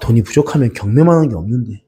돈이 부족하면 경매만 하는 게 없는데.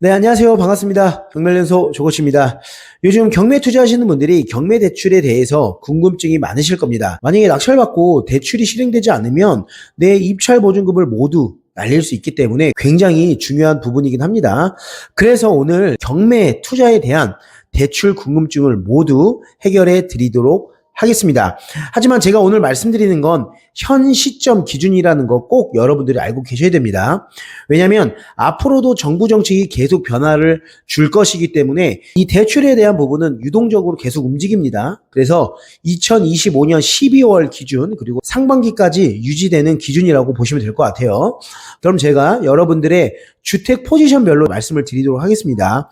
네, 안녕하세요. 반갑습니다. 경매연소 조코치입니다. 요즘 경매 투자하시는 분들이 경매 대출에 대해서 궁금증이 많으실 겁니다. 만약에 낙찰받고 대출이 실행되지 않으면 내 입찰 보증금을 모두 날릴 수 있기 때문에 굉장히 중요한 부분이긴 합니다. 그래서 오늘 경매 투자에 대한 대출 궁금증을 모두 해결해 드리도록 하겠습니다. 하지만 제가 오늘 말씀드리는 건 현 시점 기준이라는 거 꼭 여러분들이 알고 계셔야 됩니다. 왜냐하면 앞으로도 정부 정책이 계속 변화를 줄 것이기 때문에 이 대출에 대한 부분은 유동적으로 계속 움직입니다. 그래서 2025년 12월 기준 그리고 상반기까지 유지되는 기준이라고 보시면 될 것 같아요. 그럼 제가 여러분들의 주택 포지션별로 말씀을 드리도록 하겠습니다.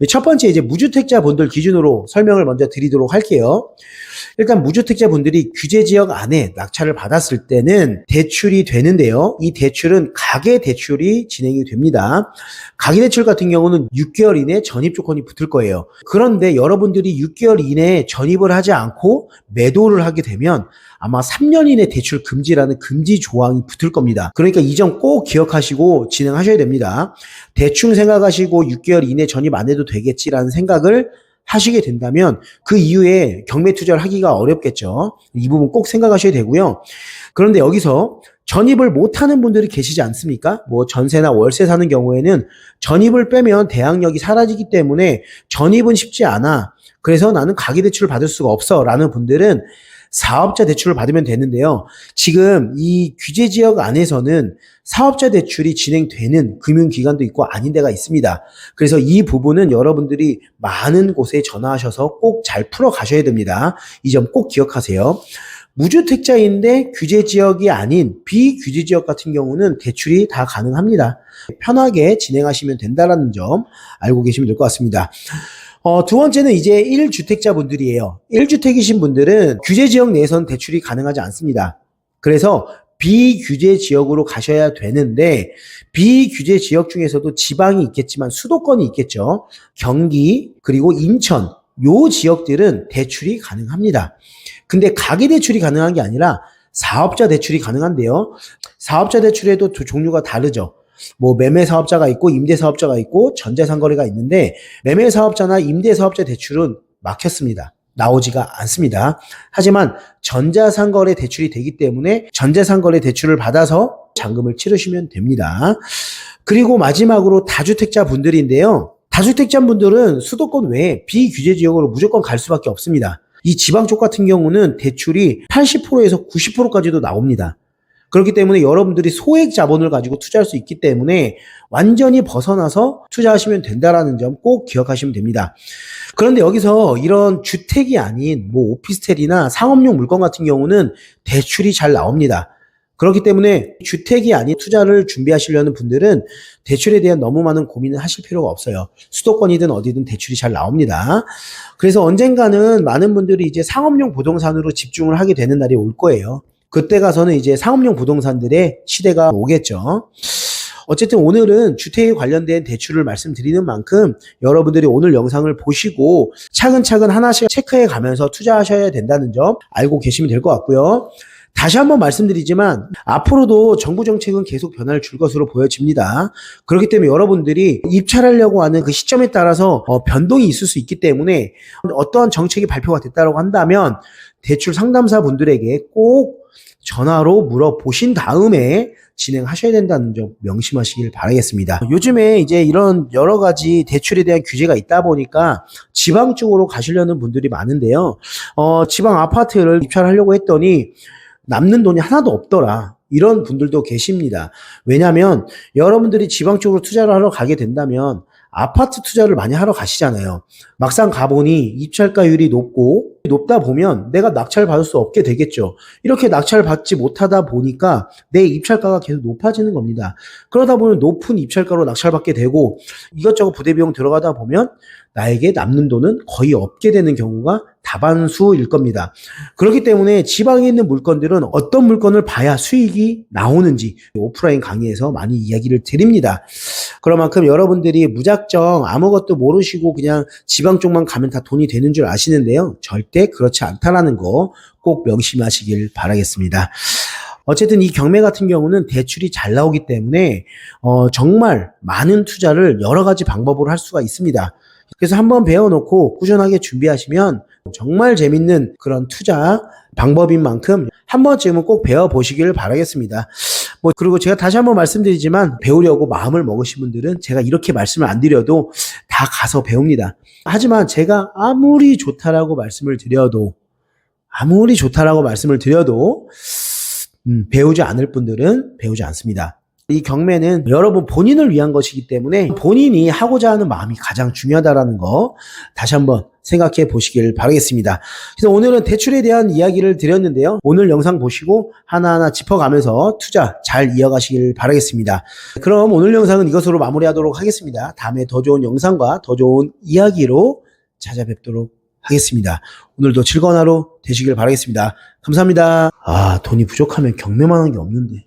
첫 번째 이제 무주택자 분들 기준으로 설명을 먼저 드리도록 할게요. 일단 무주택자 분들이 규제 지역 안에 낙찰을 받았을 때는 대출이 되는데요. 이 대출은 가계 대출이 진행이 됩니다. 가계 대출 같은 경우는 6개월 이내 전입 조건이 붙을 거예요. 그런데 여러분들이 6개월 이내에 전입을 하지 않고 매도를 하게 되면 아마 3년 이내 대출 금지라는 금지 조항이 붙을 겁니다. 그러니까 이 점 꼭 기억하시고 진행하셔야 됩니다. 대충 생각하시고 6개월 이내 전입 안 해도 되겠지라는 생각을 하시게 된다면 그 이후에 경매 투자를 하기가 어렵겠죠. 이 부분 꼭 생각하셔야 되고요. 그런데 여기서 전입을 못하는 분들이 계시지 않습니까? 뭐 전세나 월세 사는 경우에는 전입을 빼면 대항력이 사라지기 때문에 전입은 쉽지 않아. 그래서 나는 가계대출을 받을 수가 없어 라는 분들은 사업자 대출을 받으면 되는데요. 지금 이 규제지역 안에서는 사업자 대출이 진행되는 금융기관도 있고 아닌 데가 있습니다. 그래서 이 부분은 여러분들이 많은 곳에 전화하셔서 꼭 잘 풀어 가셔야 됩니다. 이 점 꼭 기억하세요. 무주택자인데 규제지역이 아닌 비규제지역 같은 경우는 대출이 다 가능합니다. 편하게 진행하시면 된다는 점 알고 계시면 될 것 같습니다. 두 번째는 이제 1주택자 분들이에요. 1주택이신 분들은 규제 지역 내에서는 대출이 가능하지 않습니다. 그래서 비규제 지역으로 가셔야 되는데 비규제 지역 중에서도 지방이 있겠지만 수도권이 있겠죠. 경기 그리고 인천 요 지역들은 대출이 가능합니다. 근데 가계대출이 가능한 게 아니라 사업자 대출이 가능한데요. 사업자 대출에도 두 종류가 다르죠. 뭐 매매 사업자가 있고 임대 사업자가 있고 전자상거래가 있는데 매매 사업자나 임대 사업자 대출은 막혔습니다. 나오지가 않습니다. 하지만 전자상거래 대출이 되기 때문에 전자상거래 대출을 받아서 잔금을 치르시면 됩니다. 그리고 마지막으로 다주택자 분들인데요. 다주택자 분들은 수도권 외에 비규제 지역으로 무조건 갈 수밖에 없습니다. 이 지방 쪽 같은 경우는 대출이 80%에서 90%까지도 나옵니다. 그렇기 때문에 여러분들이 소액 자본을 가지고 투자할 수 있기 때문에 완전히 벗어나서 투자하시면 된다라는 점 꼭 기억하시면 됩니다. 그런데 여기서 이런 주택이 아닌 뭐 오피스텔이나 상업용 물건 같은 경우는 대출이 잘 나옵니다. 그렇기 때문에 주택이 아닌 투자를 준비하시려는 분들은 대출에 대한 너무 많은 고민을 하실 필요가 없어요. 수도권이든 어디든 대출이 잘 나옵니다. 그래서 언젠가는 많은 분들이 이제 상업용 부동산으로 집중을 하게 되는 날이 올 거예요. 그때 가서는 이제 상업용 부동산들의 시대가 오겠죠. 어쨌든 오늘은 주택에 관련된 대출을 말씀드리는 만큼 여러분들이 오늘 영상을 보시고 차근차근 하나씩 체크해 가면서 투자하셔야 된다는 점 알고 계시면 될 것 같고요. 다시 한번 말씀드리지만 앞으로도 정부 정책은 계속 변화를 줄 것으로 보여집니다. 그렇기 때문에 여러분들이 입찰하려고 하는 그 시점에 따라서 변동이 있을 수 있기 때문에 어떠한 정책이 발표가 됐다고 한다면 대출 상담사 분들에게 꼭 전화로 물어보신 다음에 진행하셔야 된다는 점 명심하시길 바라겠습니다. 요즘에 이제 이런 여러 가지 대출에 대한 규제가 있다 보니까 지방 쪽으로 가시려는 분들이 많은데요. 지방 아파트를 입찰하려고 했더니 남는 돈이 하나도 없더라. 이런 분들도 계십니다. 왜냐하면 여러분들이 지방 쪽으로 투자를 하러 가게 된다면 아파트 투자를 많이 하러 가시잖아요. 막상 가보니 입찰가율이 높다 보면 내가 낙찰 받을 수 없게 되겠죠. 이렇게 낙찰 받지 못하다 보니까 내 입찰가가 계속 높아지는 겁니다. 그러다 보면 높은 입찰가로 낙찰받게 되고 이것저것 부대비용 들어가다 보면 나에게 남는 돈은 거의 없게 되는 경우가 다반수일 겁니다. 그렇기 때문에 지방에 있는 물건들은 어떤 물건을 봐야 수익이 나오는지 오프라인 강의에서 많이 이야기를 드립니다. 그런 만큼 여러분들이 무작정 아무것도 모르시고 그냥 지방 쪽만 가면 다 돈이 되는 줄 아시는데요. 절대 그렇지 않다라는 거 꼭 명심하시길 바라겠습니다. 어쨌든 이 경매 같은 경우는 대출이 잘 나오기 때문에 정말 많은 투자를 여러 가지 방법으로 할 수가 있습니다. 그래서 한번 배워놓고 꾸준하게 준비하시면 정말 재밌는 그런 투자 방법인 만큼 한 번쯤은 꼭 배워보시길 바라겠습니다. 그리고 제가 다시 한번 말씀드리지만 배우려고 마음을 먹으신 분들은 제가 이렇게 말씀을 안 드려도 다 가서 배웁니다. 하지만 제가 아무리 좋다라고 말씀을 드려도 배우지 않을 분들은 배우지 않습니다. 이 경매는 여러분 본인을 위한 것이기 때문에 본인이 하고자 하는 마음이 가장 중요하다는 거 다시 한번 생각해 보시길 바라겠습니다. 그래서 오늘은 대출에 대한 이야기를 드렸는데요. 오늘 영상 보시고 하나하나 짚어가면서 투자 잘 이어가시길 바라겠습니다. 그럼 오늘 영상은 이것으로 마무리하도록 하겠습니다. 다음에 더 좋은 영상과 더 좋은 이야기로 찾아뵙도록 하겠습니다. 오늘도 즐거운 하루 되시길 바라겠습니다. 감사합니다. 돈이 부족하면 경매만 한 게 없는데.